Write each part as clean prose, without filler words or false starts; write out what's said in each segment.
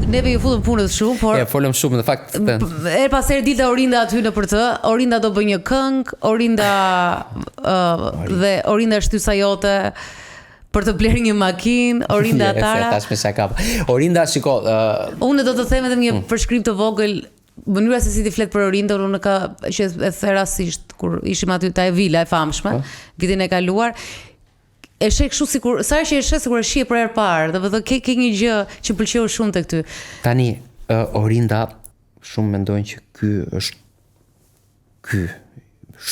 Neve ju futëm punët shumë, por folëm shumë në fakt. Her pas herë dilta Orinda aty në për të. Orinda do bëj një këngë, Orinda dhe Orinda shtysa jote për të blerë një makinë, Orinda Tara. Tash me shaka. Orinda shiko, unë do të them edhe një përshkrim të vogël. Mënyra se si ti flet për Orinda, unë ka që e therasisht kur ishim aty te Vila e famshme, vitin e kaluar. E sheh kështu sikur sa që e sheh sikur e shih për herë parë, domethënë ke një gjë që pëlqeu shumë tek ty. Tani Orinda shumë mendojnë që ky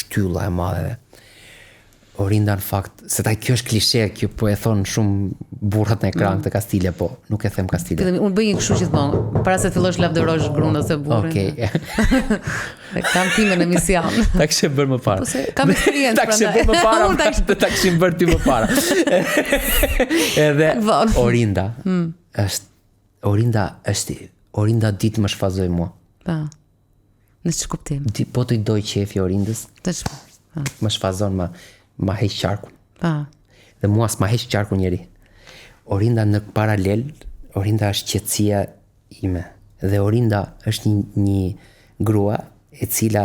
shtylla e madhe. Orinda në fakt, se kjo është klishe, kjo po e thon shumë burrat në ekran të Kastile, po nuk e them Kastile. Unë bëj një kështu gjithmonë, para se fillosh lavdërosh gruan ose burrin. Okej. Kam timen në mision. Ta kishe bërë më para. Kam eksperiencë prandaj. Ta kishe bërë më para. Ta kishim bërë ty më para. Edhe Orinda Orinda ditë më shfazoi mua. Po. Në çfarë kuptim? Po të doj qefi Orindës. Tash. Më shfazon ma heq qarkun. Pa. Dhe mua s'ma heq qarkun njeri. Orinda në paralel, Orinda është qetësia ime. Dhe Orinda është një grua e cila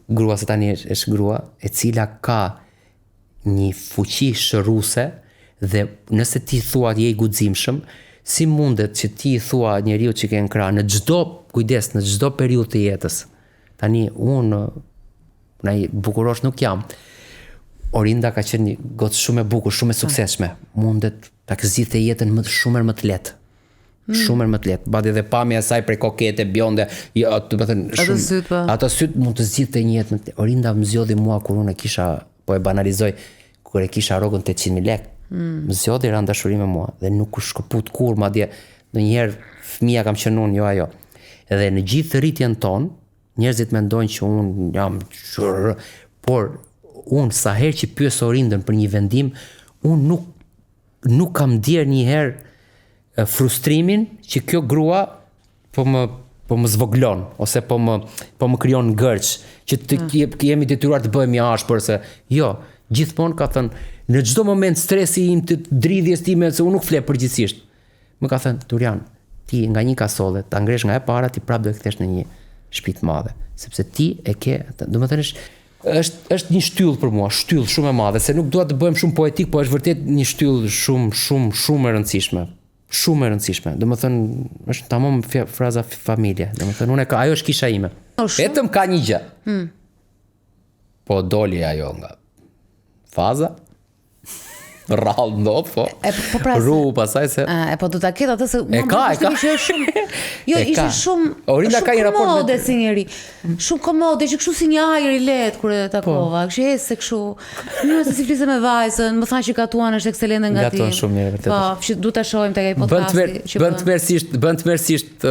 grua se tani është grua e cila ka një fuqi shëruse dhe nëse ti thua je i guximshëm, si mundet që ti thua njeriu që ke në krah në çdo periudhë të jetës. Tani unë bukurosh nuk jam. Orinda ka qenë një gotë shumë e bukur, shumë e suksesshme. Mundet ta zgjidhte jetën shumë më të lehtë. Shumë më të lehtë. Badhi edhe pamja e saj prej kokete, bjonde, do të thënë ato syt mund të zgjidhte një jetë. Orinda më zgjodhi mua kur unë kisha, po e banalizoj, kur e kisha rrogën 800.000 lekë. Më zgjodhi ran dashuri me mua dhe nuk u shkëput kur, madje ndonjëherë fëmia kam qenë unë, jo ajo. Edhe në gjithë rritjen tonë, njerëzit mendojnë që unë jam por unë sa herë që pyes Orindën për një vendim, unë nuk kam ndier një herë frustrimin që kjo grua po më zvoglon ose po më krijon gërç, që jemi detyruar të bëhemi ashpër se jo, gjithmonë ka thënë në çdo moment stresi im të dridhjes time se unë nuk flet përgjithsisht. Më ka thënë Durian, ti nga një kasolle ta ngresh nga e para, ti prapë do e kthesh në një shtëpi të madhe, sepse ti e ke, domethënë është një shtyllë për mua, shtyllë shumë e madhe, se nuk dua të bëhem shumë poetik, po është vërtet një shtyllë shumë e rëndësishme. Shumë e rëndësishme. Domethënë është tamam fraza familje. Domethënë ajo është kisha ime. Vetëm ka një gjë. Po doli ajo nga faza. Rrallë ndodh, po. Rru pasaj se. Po do ta ketë atë se ka. Ishte shumë. Jo, ishte shumë. Orinda ka një raport komode si njeri. Shumë komode, që kështu si një ajër i lehtë kur e takova. Kështu ese kështu. Mënyra se si flisë me vajzën, më thanë që gatuan është ekselente nga ti. Gatuan shumë mirë vërtet. Po, që duhet ta shohim tek ai podcasti. Bën të mersisht,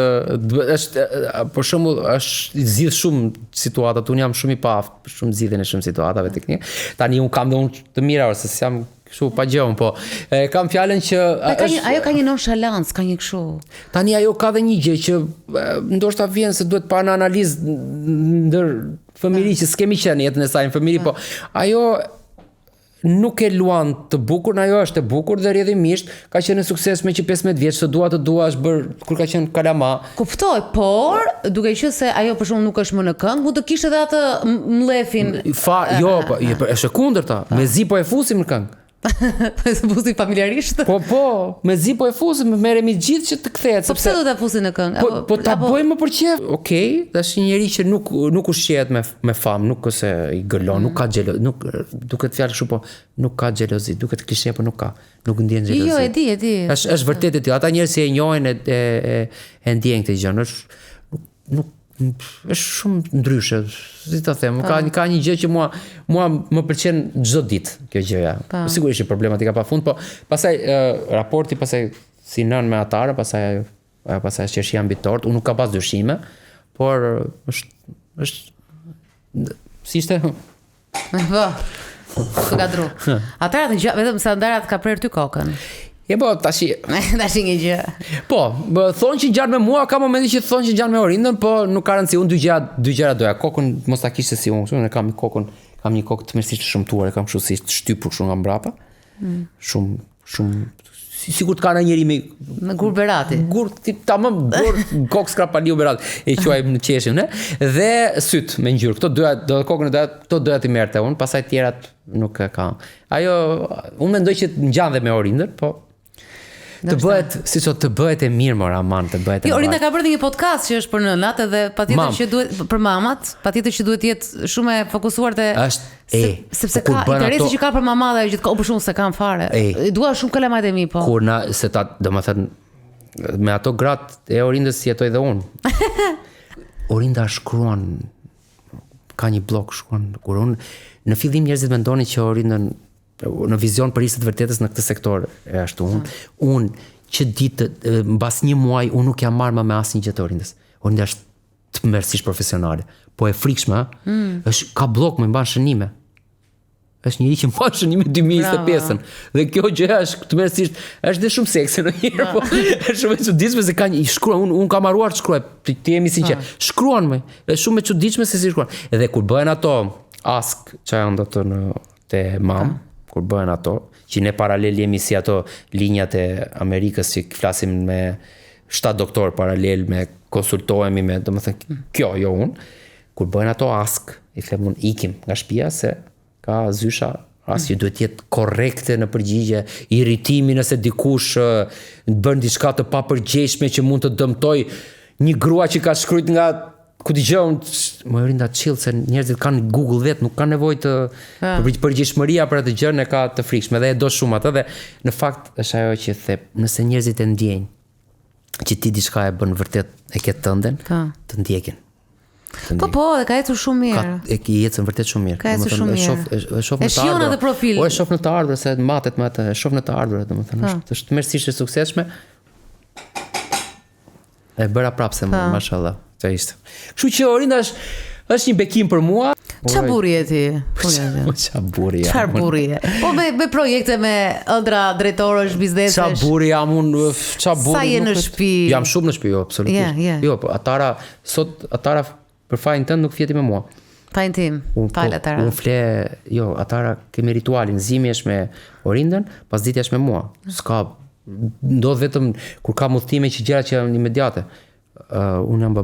është për shembull është zgjidh shumë situatat. Unë jam shumë i paaft, shumë zgjidhjen e shumë situatave tek një. Tani un kam dhe unë të mira ose jam kështu pa gjën, po kam fjalën që ajo ka një nonshalancë, ka një kështu. Tani ajo ka dhe një gjë që ndoshta vjen se duhet pa në analizë ndër fëmijëri që s'kemi qenë jetën e saj në fëmijëri, po ajo nuk e luan të bukur, ajo është e bukur dhe rrjedhimisht ka qenë sukses me që 15 vjeç, të dua është bër kur ka qenë kalama. Kuptoj, por duke qenë se ajo për shkak nuk është më në këngë, mund të kishte edhe atë mllefin. Jo, po është e kundërta. Mezi po e fusim në këngë. Po e fusi familjarisht? Po, mezi po e fusim, merremi gjithë që të kthehet. Po pse do ta fusin në këngë? Po ta bëjmë më për qejf. Okej, tash një njerëz që nuk ushqehet me famë, nuk ose i gëlon, nuk ka xhelozi, nuk duket fjalë kështu, po nuk ka xhelozi, duket klishe, po nuk ka. Nuk ndjen xhelozi. Jo, e di. Është vërtet e tillë. Ata njerëz që e njohin e ndjejnë këtë gjë, është shumë ndryshe, si ta them, ka një gjë që mua më pëlqen çdo ditë kjo gjëja. Sigurisht është problematika pafund, po pastaj raporti pastaj si nën me atare, pastaj çështja mbi tort, unë nuk ka pas dyshime, por është si ishte. Po. Të gadru. Atëra vetëm sa ndarat ka prerë ty kokën. Po, tash një gjë. Po, thonë që ngjan me mua, ka momente që thonë që ngjan me Orindën, po nuk ka rëndësi, unë dy gjëra doja. Kokën mos ta kishte si unë kam një kokë të mërsisht shëmtuar, kam kështu si shtypur kështu nga mbrapa. Shumë Shumë sikur të ka në njëri me gur Berati. gur tamam gur kokë skrapaliu Berati e quajmë në qeshin, ne? Dhe syt me ngjyrë. Këto doja do kokën e doja, këto doja ti merrte unë, pastaj tjerat nuk e ka. Ajo unë mendoj që ngjan dhe me Orindën, po të bëhet, si thot, të bëhet e mirë mor aman, të bëhet e mirë. Orinda ka bërë një podcast që është për nënat edhe patjetër që duhet për mamat, patjetër që duhet të jetë shumë e fokusuar te sepse ka interesi që ka për mamat ajo gjithë, për shumë se kanë fare. Dua shumë kalamajt e mi, po. Kur na se ta, domethënë me ato gratë e Orindës jetoj dhe unë. Orinda shkruan, ka një blog shkruan, kur unë në fillim njerëzit mendonin që Orindën në vizion për ishte të vërtetës në këtë sektor e ashtu unë që ditë mbas një muaj unë nuk jam marrë më me asnjë gjë të Orindës. Orinda është të mërësisht profesionale, po e frikshme, është ka blog me mban shënime. Është njëri që mban shënime 2025-ën. Dhe kjo gjë është të mërësisht, është dhe shumë seksi në njërë, po është shumë e çuditshme se ka një shkruan, unë kam haruar të shkruaj, ti jemi sinqer. Shkruan më, është shumë e çuditshme se si shkruan. Edhe kur bëhen ato ask që janë ato në te mam, kur bëhen ato, që ne paralel jemi si ato linjat e Amerikës që flasim me 7 doktor paralel, me konsultohemi me, domethënë kjo jo unë, kur bëhen ato ask, i them unë ikim nga shtëpia se ka zysha as që duhet jetë korrekte në përgjigje, irritimi nëse dikush bën diçka të papërgjeshme që mund të dëmtoj një grua që ka shkruajt nga ku dëgjon më Orinda chill se njerëzit kanë Google vet, nuk kanë nevojë të përgjegjësia për atë gjën e ka të frikshme dhe e do shumë atë dhe në fakt është ajo që the, nëse njerëzit e ndjejnë që ti diçka e bën vërtet e ke tënden, të ndjekin. Po, dhe ka ecur shumë mirë. E ki ecën vërtet shumë mirë. Ka ecur shumë mirë. E shoh në të shion atë profil. Po e shoh në të ardhurën se matet me atë, e shoh në të ardhurën, domethënë është mërësisht e suksesshme. E bëra prapë se mashallah. Kështu që Orinda është një bekim për mua. Qa burri e ti? Qa burri jam? Çfarë burri e? Po me projekte me ëndra drejtorësh, biznesesh. Qa burri jam unë? Qa burri? Sa je në shtëpi? Jam shumë në shtëpi, jo, absolutisht. Jo, po atara për fajin tënd nuk fjeti me mua. Fajin tim, falë atara. Unë fle, jo, atara kemi ritualin, zimi është me Orindën, pasditja është me mua. S'ka, ndodh vetëm kur ka mudhtime që gjëra që janë imediate. Unë jam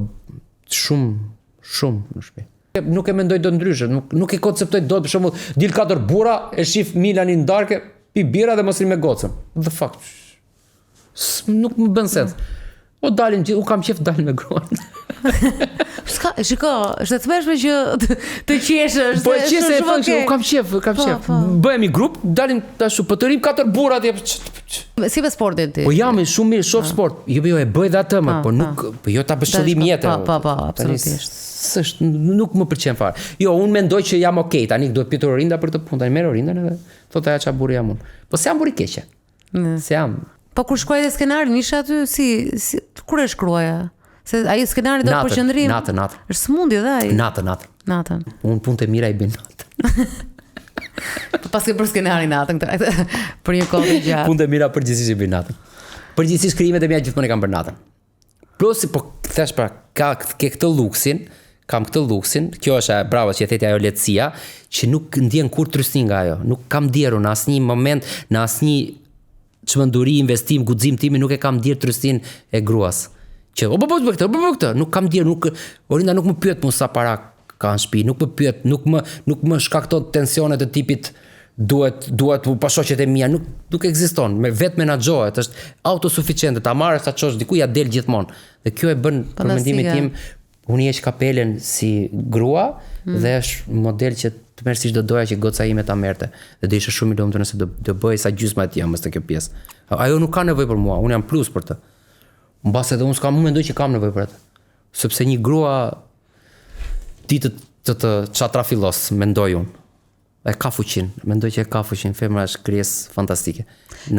shumë në shtëpi. Nuk e mendoj dot ndryshe, nuk e konceptoj dot për shembull, dil 4 burra, e shif Milanin darkë, pi bira dhe mos ri me gocën. The fuck. Nuk më bën sens. O dalim gjithë, u kam qef dalin me gruan. Shiko, është e tmerrshme që të qeshësh. Po qesë e fakt, u kam qef. Bëhemi grup, dalim tash po të rim 4 burra atje. Si me sportin ti? Po jam shumë mirë, shoh sport. Jo, e bëj dhe atë më, po nuk, po jo ta bësh qëllim jetë. Po, absolutisht. Nuk më pëlqen fare. Jo, unë mendoj që jam okay, tani duhet pyetur Orinda për të punë, tani merr Orindën edhe thotë ajo çfarë burri jam unë. Po se jam burri keqe. Se jam. Po kur shkruaj te skenarin, isha aty si kur e shkruaja? Se ai skenari do të përqendrim. Natën. Është smundje dhe ai. Natën. Unë punët e mira i bën natën. Po paske për skenarin natën këtë. Për një kohë të gjatë. Punët e mira përgjithsisht i bën natën. Përgjithsisht krijimet e mia gjithmonë e kam bërë natën. Plus po thash pra, ke këtë luksin, kam këtë luksin, kjo është bravo që e theti ajo lehtësia, që nuk ndjen kur trysni nga ajo. Nuk kam ndjerur në asnjë moment, në asnjë çmenduri, investim, guxim timi nuk e kam ndier trysnin e gruas. Që po këtë, nuk kam ndier, Orinda nuk më pyet mua sa para ka në shtëpi, nuk më pyet, nuk më shkakton tensione të tipit duhet pa shoqet e mia, nuk ekziston, vetë menaxhohet, është autosuficiente, ta marrësh ta çosh diku ja del gjithmonë. Dhe kjo e bën për mendimin tim, unë jeq kapelen si grua dhe është model që të mërësisht do doja që goca ime ta merrte. Dhe do isha shumë i lumtur nëse do bëj sa gjysma e tij mos të kjo pjesë. Ajo nuk ka nevojë për mua, unë jam plus për të. Mbas edhe unë mendoj që kam nevojë për atë. Sepse një grua ditë të çatrafillos, mendoj unë. E ka fuqin, mendoj që e ka fuqin, femra është krijesë fantastike.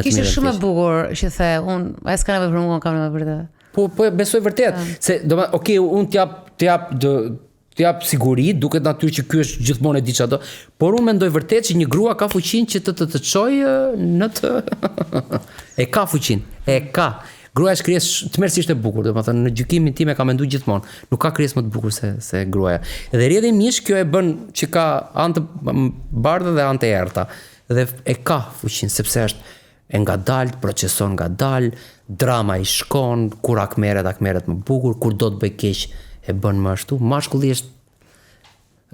Kishte shumë e bukur që the, unë ai s'ka nevojë për mua, kam nevojë për të. Po besoj vërtet, se unë të jap siguri, duket natyrë që ky është gjithmonë e di çado, por unë mendoj vërtet që një grua ka fuqinë që të çojë në të e ka fuqinë, e ka. Gruaja është krijesë tmerrsisht e bukur, domethënë në gjykimin tim e kam menduar gjithmonë, nuk ka krijesë më të bukur se gruaja. Dhe rrjedhimisht kjo e bën që ka anë të bardhë dhe anë të errta. Dhe e ka fuqinë sepse është e ngadalt, proceson ngadalt, drama i shkon, kur akmeret më bukur, kur do të bëj keq e bën më ashtu. Mashkulli është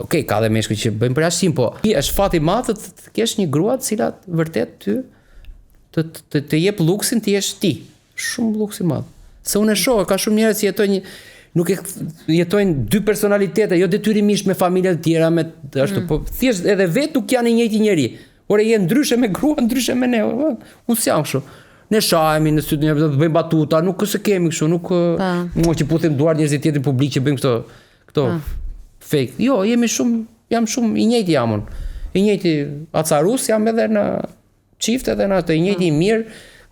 okej, ka dhe meshkuj që bëjmë përjashtim, po është fati i madh të kesh një grua të cilat vërtet ty të jep luksin të jesh ti. Shumë luks i madh. Se unë e shoh, ka shumë njerëz që jetojnë nuk e jetojnë dy personalitete, jo detyrimisht me familje të tjera, me ashtu, po thjesht edhe vetë nuk janë i njëjti njeri. Ore je ndryshe me grua, ndryshe me ne. Unë s'jam kështu. Ne shahemi në sytë njerëzve, të bëjmë batuta, nuk se kemi kështu, nuk që puthim duar njerëzit tjetër publik që bëjmë këto fake. Jo, jam shumë i njëjti jam unë. I njëjti acarus jam edhe në çift edhe në atë i njëjti i mirë.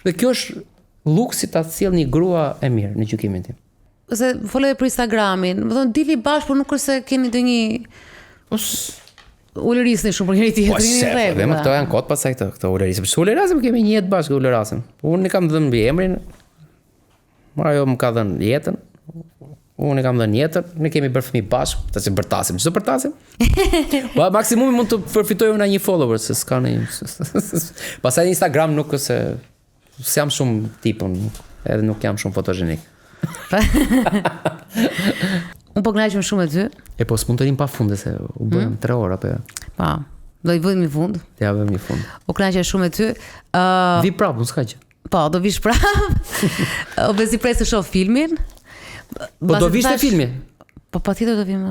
Dhe kjo është luksi ta sjell një grua e mirë në gjykimin tim. Se folë për Instagramin, më thonë dili bashkë, por nuk është se keni ndonjë ulërisni shumë për njëri tjetrin në rregull. Dhe më këto janë kot pasaj këto ulërisë. Për ulërasim kemi një jetë bashkë ulërasim. Unë i kam dhënë mbi emrin. Ajo më ka dhënë jetën. Unë i kam dhënë jetën. Ne kemi bërë fëmijë bashkë, tash bërtasim. Çdo bërtasim? Po maksimumi mund të përfitoj unë një follower, se s'ka një. Pastaj Instagram nuk se jam shumë tipun, edhe nuk jam shumë fotogjenik. Unë po kënaqem shumë me ty. E po s'mund të rim pa funde se u bëjmë 3 orë apo jo. Po, do i bëjmë një fund. Ja bëjmë një fund. U kënaqem shumë me ty. Vi prapë, nuk s'ka gjë. Po, do vish prapë. O bezi pres të shoh filmin. Po do vish te filmi? Po patjetër do vim.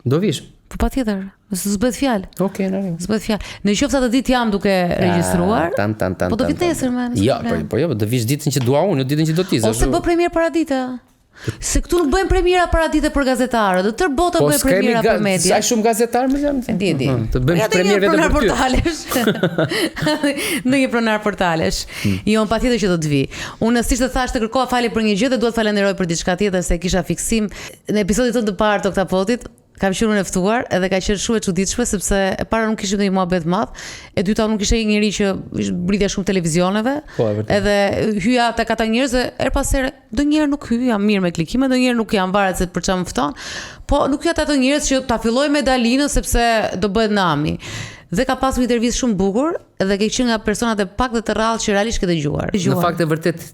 Do vish? Po patjetër. S'bëhet fjalë. Okej, na vim. S'bëhet fjalë. Në qoftë atë ditë jam duke regjistruar. Po do vi nesër më. Ja, po jo, do vish ditën që dua unë, jo ditën që do ti. Ose bë premier para dite. Se këtu nuk bëjmë premiera para dite për gazetarë, do tërë bota bëjmë premiera për media. Sa shumë gazetar më jam? Di. Të bëjmë premier vetëm për portalesh. Në një pronar portalesh. Jo, patjetër që do të vi. Unë siç të thash të kërkoha falje për një gjë dhe dua të falenderoj për diçka tjetër se kisha fiksim në episodin tonë të parë të Oktapotit. Kam qenë unë ftuar edhe ka qenë shumë e çuditshme sepse e para nuk kishim ndonjë muhabet madh, e dyta nuk ishte një njerëz që britja shumë televizioneve. Po, edhe hyja tek ata njerëz her pas here, ndonjëherë nuk hyja mirë me klikime, ndonjëherë nuk jam varet se për çfarë më fton. Po nuk hyja ato njerëz që ta filloj me Dalinën sepse do bëhet nami. Dhe ka pasur një intervistë shumë bukur dhe ke qenë nga personat e pak dhe të rrallë që realisht ke dëgjuar. Në fakt e vërtet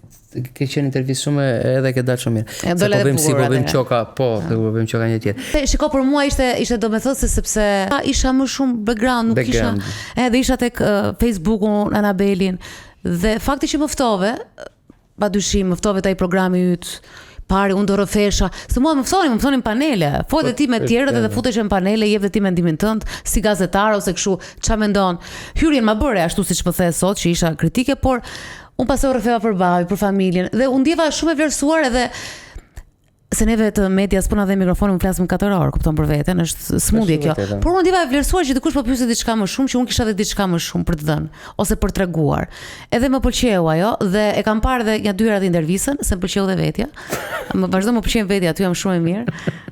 ke qenë intervistë shumë edhe ke dalë shumë mirë. Se po bëjmë çoka, po bëjmë çoka një tjetër. Shiko, për mua ishte domethënë se sepse isha më shumë background, nuk kisha. Edhe isha tek Facebooku Anabelin dhe fakti që më ftove, padyshim më ftove taj programi yt. Pari, unë do rëfesha. Se mua më ftonin panele. Folë ti me tjerët edhe futesh në panele, jep dhe ti mendimin tënd si gazetar ose kështu, ç'a mendon. Hyrjen ma bëre ashtu siç po the sot, që isha kritike, por unë pasoj rrëfeva për babin, për familjen dhe unë ndjeva shumë e vlerësuar edhe se neve të medias po na dhe mikrofonin më flasim 4 orë, kupton për veten, është smundje kjo. Por unë ndjeva e vlerësuar që dikush po pyeste diçka më shumë, që unë kisha edhe diçka më shumë për të dhënë ose për treguar. Edhe më pëlqeu ajo dhe e kam parë edhe një 2 herë atë intervistën, se më pëlqeu dhe vetja. Më vazhdo më pëlqen vetja, aty jam shumë e mirë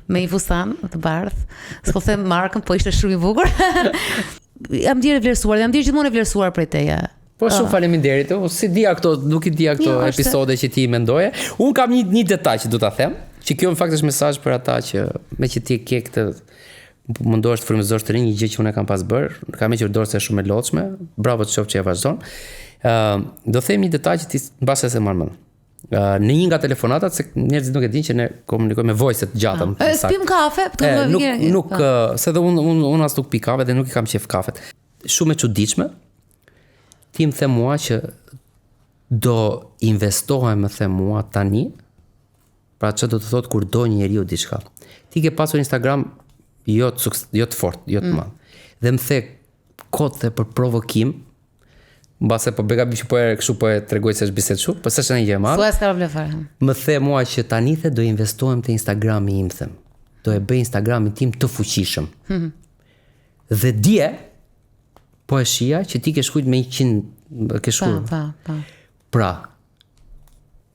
me një fustan të bardhë. S'po them markën, po ishte shumë i bukur. Jam ndjerë e vlerësuar, jam ndjerë gjithmonë e vlerësuar prej teje. Po shumë faleminderit. Si dia këto, nuk i dia këto episode që ti mendoje. Un kam një detaj që do ta them, që kjo në fakt është mesazh për ata që me që ti ke këtë mundohesh të frymëzosh të rinj, një gjë që unë kam pas bër, kam hequr dorë se shumë e lotshme. Bravo të qoftë që e vazhdon. Do them një detaj që ti mbase se marr mend. Në një nga telefonatat, se njerëzit nuk e dinë që ne komunikojmë me voice të gjata. Pim kafe, nuk se dhe unë as nuk pi kafe dhe nuk i kam qef kafet. Shumë e çuditshme. Ti më the mua që do investohem, më the mua tani, pra që do të thot kur do një njeriu diçka. Ti ke pasur Instagram jo të fort, jo të madh. Dhe më the kote për provokim, mbase po bega që po e tregoj se është bisedë shumë, po s'është një gjë e madhe. Thuaj s'ka problem fare. Më the mua që tani do investohem te Instagrami im, them. Do e bëj Instagramin tim të fuqishëm. Dhe dje po e shija që ti ke shkruajt me 100, ke shkruar. Pra,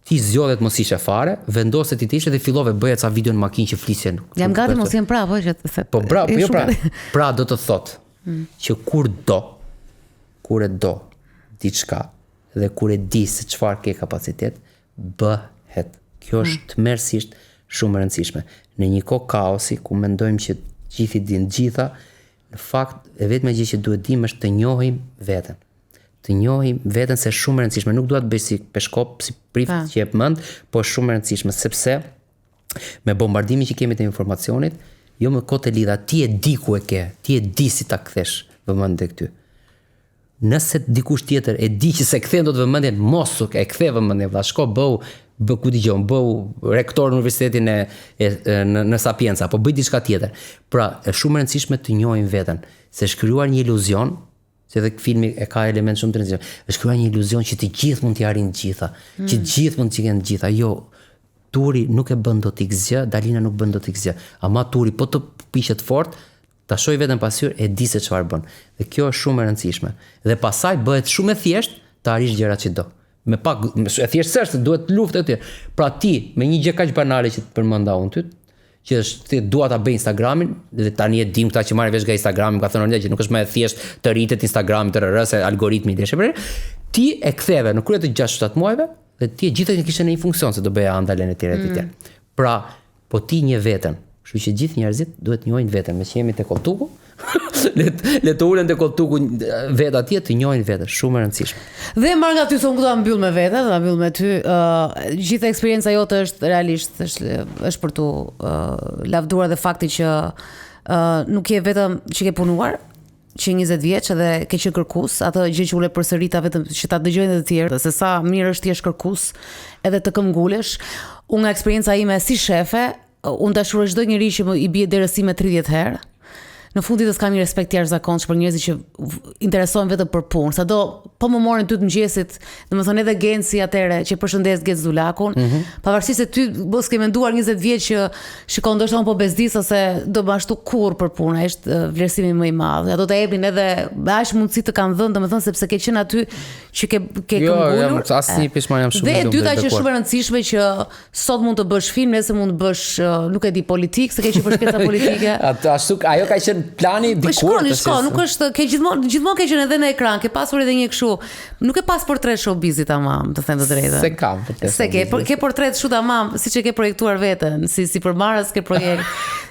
ti zgjodhet mos ishe fare, vendose ti të ishe dhe fillove bëje ca video në makinë që flisjen. Jam gati mos jem prapë, që të them. Po bravo, jo pra. Pra do të thot që kur e do diçka dhe kur e di se çfarë ke kapacitet, bëhet. Kjo është tmerrsisht shumë e rëndësishme. Në një kohë kaosi ku mendojmë që gjithë dinë gjitha, në fakt, e vetme gjë që duhet dim është të njohim veten. të njohim veten se shumë e rëndësishme, nuk dua të bëj si peshkop, si prift që jep mend, po është shumë e rëndësishme sepse me bombardimin që kemi të informacionit, jo më kote lidha, ti e di ku e ke, ti e di si ta kthesh vëmendjen këty. Nëse dikush tjetër e di që se kthen dot vëmendjen, mos e kthe vëmendjen, valla, shko ku dëgjon, bëu rektor në universitetin në Sapienza, apo bëj diçka tjetër. Pra, është shumë e rëndësishme të njohim veten, se është krijuar një iluzion, se edhe filmi e ka element shumë të rëndësishëm. Është krijuar një iluzion që të gjithë mund t'i arrijnë të gjitha, që të gjithë mund t'i kenë të gjitha. Jo, Turi nuk e bën dot XZ, Dalina nuk bën dot XZ. Ama Turi po të piqet fort, ta shoj veten pasqyrë, e di se çfarë bën. Dhe kjo është shumë e rëndësishme. Dhe pasaj bëhet shumë e thjeshtë të arrish gjërat që do. Me pak e thjeshtë s'është, duhet luftë e tjerë. Pra ti me një gjë kaq banale që të përmenda unë ty, që është ti dua ta bëj Instagramin, dhe tani e dim këta që marrin vesh nga Instagrami, ka thënë që nuk është më e thjeshtë të rritet Instagrami të rrës, algoritmi i deshë. Ti e ktheve në krye të 6-7 muajve dhe ti e gjithë kishte në një funksion se do bëja andalen e tjera. Pra, po ti një veten. Kështu që gjithë njerëzit duhet njohin veten, me që jemi te Koltuku, le të ulen te Koltuku vet atje të njohin veten, shumë e rëndësishme. Dhe marr nga ty son këtu ta mbyll me vete, ta mbyll me ty. Gjithë eksperjenca jote është realisht është për tu lavduar dhe fakti që nuk je vetëm që ke punuar, që 20 vjeç edhe ke qenë kërkues, atë gjë që ule përsërita vetëm që ta dëgjojnë të tjerë, se sa mirë është ti jesh kërkues edhe të këmbgulesh. Unë nga eksperienca ime si shefe, unë dashuroj çdo njeri që më i bie derësi me 30 herë. Në fund ditës kam një respekt jashtëzakonshëm për njerëzit që interesohen vetëm për punë. Sado po më morën ty të mëngjesit, domethënë edhe Genci atëre që përshëndes Gec Dulakun, pavarësisht se ty mos ke menduar 20 vjet që shikon ndoshta unë po bezdis ose do më ashtu kurr për punë, është vlerësimi më i madh. Ato të jepin edhe bash mundësi të kanë dhënë, domethënë sepse ke qenë aty që ke këmbgulur. Jo, asnjë pjesëmarrje jam shumë dhe e dyta që është shumë e rëndësishme që sot mund të bësh film, nesër mund të bësh nuk e di politik, se ke qenë për shkenca politike. Ashtu ajo ka qenë plani dikur. Shkon, nuk është ke gjithmonë ke qenë edhe në ekran, ke pasur edhe një kështu. Nuk e pas portret showbizit tamam, të them të drejtën. Se kam. Se ke portret kështu tamam, siç e ke projektuar veten, si sipërmarrës ke projekt.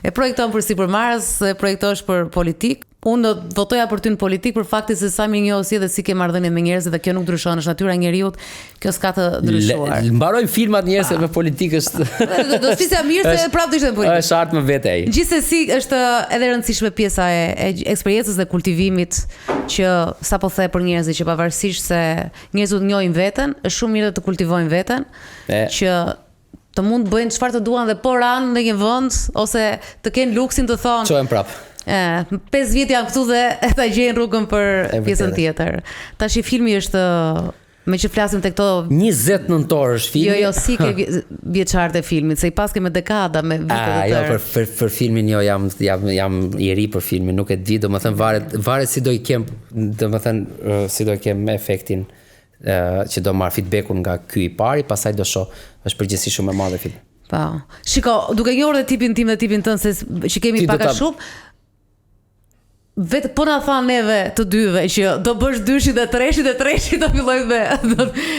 E projekton për sipërmarrës, e projektosh për politik. Unë do votoja për ty në politik për faktin se sa mirë njohësi dhe si ke marrëdhënie me njerëzit dhe kjo nuk ndryshon, është natyra e njeriut, kjo s'ka të ndryshuar. Mbarojmë filmat njerëz me politikë është. Do të fisja mirë se prapë do ishte në politikë. Është art më vete ai. Gjithsesi është edhe rëndësishme pjesa e eksperiencës dhe kultivimit që sapo the për njerëzit që pavarësisht se njerëzit njohin veten, është shumë mirë të kultivojnë veten, që të mund të bëjnë çfarë të duan dhe po ranë në një vend ose të kenë luksin të thonë. Çohen prap. 5 vjet jam këtu dhe ta gjejnë rrugën për pjesën tjetër. Tash i filmi është me që flasim te këto 20 nëntor është filmi. Jo, si ke vjeçart e filmit, se i pas ke me dekada, me vite të tërë. Jo, për filmin jo, jam i ri për filmin, nuk e di, domethënë varet si do i kem, domethënë si do i kem efektin që do marr feedbackun nga ky i pari, pastaj do shoh, është përgjithësi shumë e madhe filmi. Po. Shiko, duke njohur dhe tipin tim dhe tipin tënd se që kemi pak a shumë, vetë po na than neve të dyve që do bësh dyshin dhe treshit do fillojmë me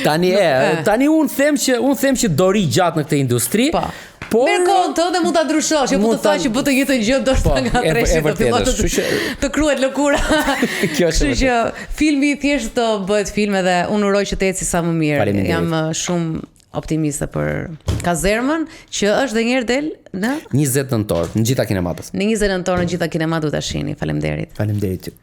tani unë them që do ri gjatë në këtë industri. Por me kohën tënde mund ta ndryshosh, jo mund të thashë që bëj të njëjtën gjë ndoshta nga treshi do fillojë të kryhet lëkura. Kështu që filmi thjesht do bëhet film edhe unë uroj që të ecë sa më mirë. Jam shumë optimiste për Kazermën, që është dhe njerë del në 20 nëntor në gjitha kinematës. Në 20 nëntor në gjitha kinematët ta shihni. Faleminderit. Faleminderit.